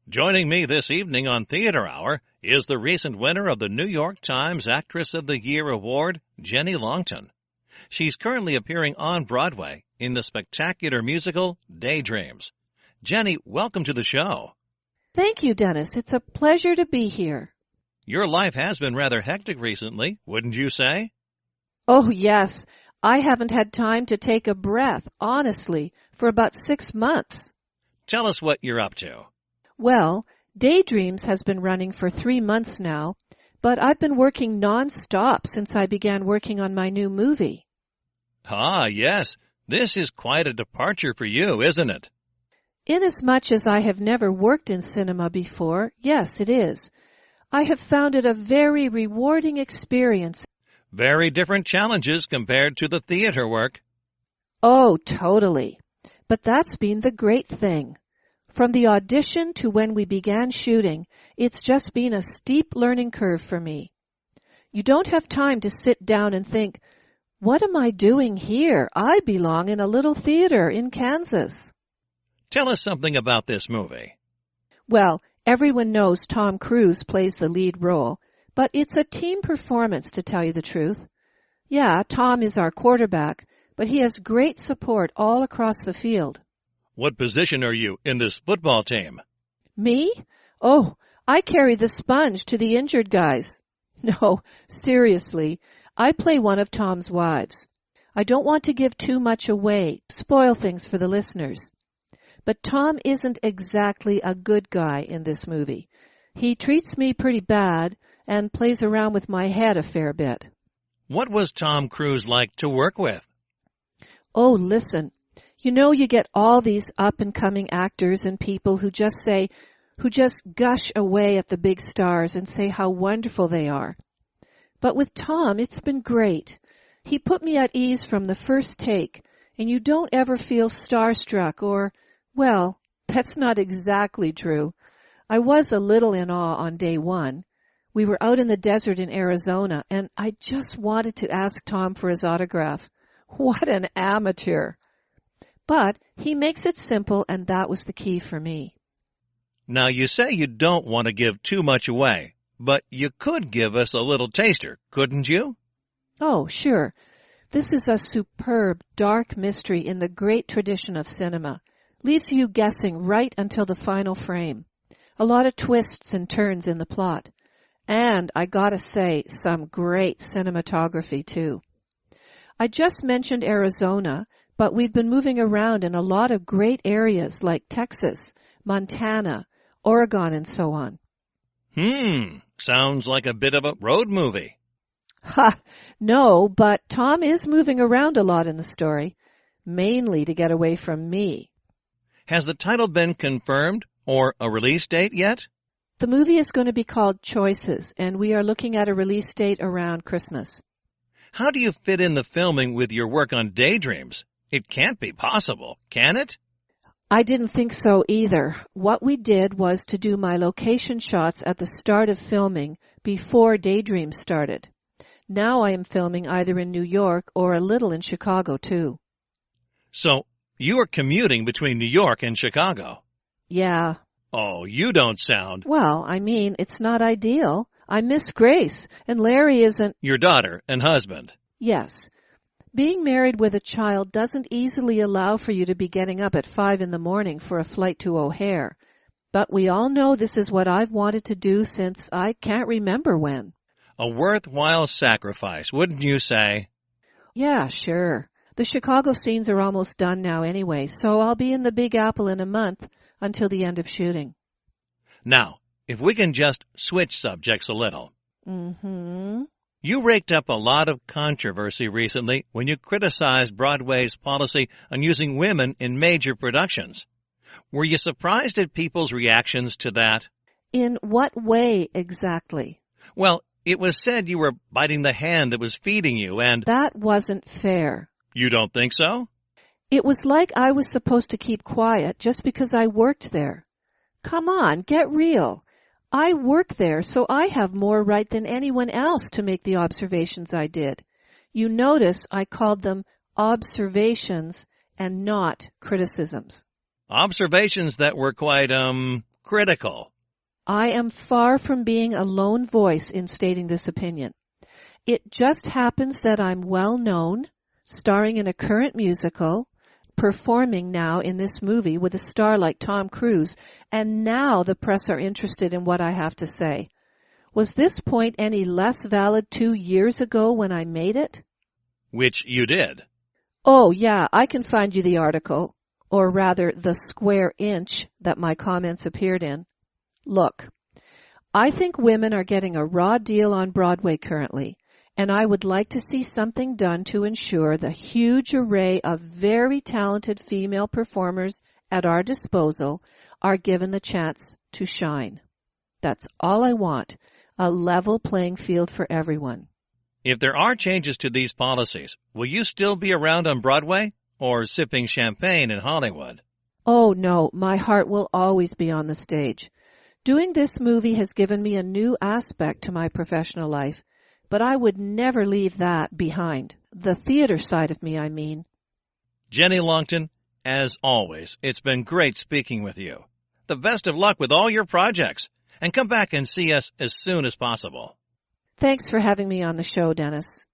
Joining me this evening on Theater Hour is the recent winner of the New York Times Actress of the Year Award, Jenny Longton. She's currently appearing on Broadway in the spectacular musical Daydreams. Jenny, welcome to the show. Thank you, Dennis. It's a pleasure to be here. Your life has been rather hectic recently, wouldn't you say? Oh, yes. I haven't had time to take a breath, honestly, for about 6 months. Tell us what you're up to. Well, Daydreams has been running for 3 months now, but I've been working non-stop since I began working on my new movie. Ah, yes. This is quite a departure for you, isn't it? Inasmuch as I have never worked in cinema before, yes, it is. I have found it a very rewarding experience. Very different challenges compared to the theater work. Oh, totally. But that's been the great thing. From the audition to when we began shooting, it's just been a steep learning curve for me. You don't have time to sit down and think, what am I doing here? I belong in a little theater in Kansas. Tell us something about this movie. Well, everyone knows Tom Cruise plays the lead role, but it's a team performance, to tell you the truth. Yeah, Tom is our quarterback, but he has great support all across the field. What position are you in this football team? Me? Oh, I carry the sponge to the injured guys. No, seriously, I play one of Tom's wives. I don't want to give too much away, spoil things for the listeners. But Tom isn't exactly a good guy in this movie. He treats me pretty bad and plays around with my head a fair bit. What was Tom Cruise like to work with? Oh, listen. You know, you get all these up-and-coming actors and people who just gush away at the big stars and say how wonderful they are. But with Tom, it's been great. He put me at ease from the first take, and you don't ever feel starstruck or, well, that's not exactly true. I was a little in awe on day one. We were out in the desert in Arizona, and I just wanted to ask Tom for his autograph. What an amateur! But he makes it simple, and that was the key for me. Now, you say you don't want to give too much away, but you could give us a little taster, couldn't you? Oh, sure. This is a superb, dark mystery in the great tradition of cinema. Leaves you guessing right until the final frame. A lot of twists and turns in the plot. And, I gotta say, some great cinematography, too. I just mentioned Arizona, but we've been moving around in a lot of great areas like Texas, Montana, Oregon, and so on. Sounds like a bit of a road movie. Ha! No, but Tom is moving around a lot in the story, mainly to get away from me. Has the title been confirmed or a release date yet? The movie is going to be called Choices, and we are looking at a release date around Christmas. How do you fit in the filming with your work on Daydreams? It can't be possible, can it? I didn't think so either. What we did was to do my location shots at the start of filming before Daydreams started. Now I am filming either in New York or a little in Chicago, too. So, you are commuting between New York and Chicago? Yeah. Oh, you don't sound... Well, I mean, it's not ideal. I miss Grace, and Larry isn't... Your daughter and husband. Yes. Being married with a child doesn't easily allow for you to be getting up at 5 a.m. for a flight to O'Hare. But we all know this is what I've wanted to do since I can't remember when. A worthwhile sacrifice, wouldn't you say? Yeah, sure. The Chicago scenes are almost done now anyway, so I'll be in the Big Apple in a month until the end of shooting. Now, if we can just switch subjects a little. Mm-hmm. You raked up a lot of controversy recently when you criticized Broadway's policy on using women in major productions. Were you surprised at people's reactions to that? In what way exactly? Well, it was said you were biting the hand that was feeding you and... That wasn't fair. You don't think so? It was like I was supposed to keep quiet just because I worked there. Come on, get real. I work there, so I have more right than anyone else to make the observations I did. You notice I called them observations and not criticisms. Observations that were quite critical. I am far from being a lone voice in stating this opinion. It just happens that I'm well known, starring in a current musical, performing now in this movie with a star like Tom Cruise, and now the press are interested in what I have to say. Was this point any less valid 2 years ago when I made it? Which you did. Oh, yeah, I can find you the article, or rather the square inch that my comments appeared in. Look, I think women are getting a raw deal on Broadway currently, and I would like to see something done to ensure the huge array of very talented female performers at our disposal are given the chance to shine. That's all I want, a level playing field for everyone. If there are changes to these policies, will you still be around on Broadway or sipping champagne in Hollywood? Oh, no, my heart will always be on the stage. Doing this movie has given me a new aspect to my professional life, but I would never leave that behind. The theater side of me, I mean. Jenny Longton, as always, it's been great speaking with you. The best of luck with all your projects, and come back and see us as soon as possible. Thanks for having me on the show, Dennis.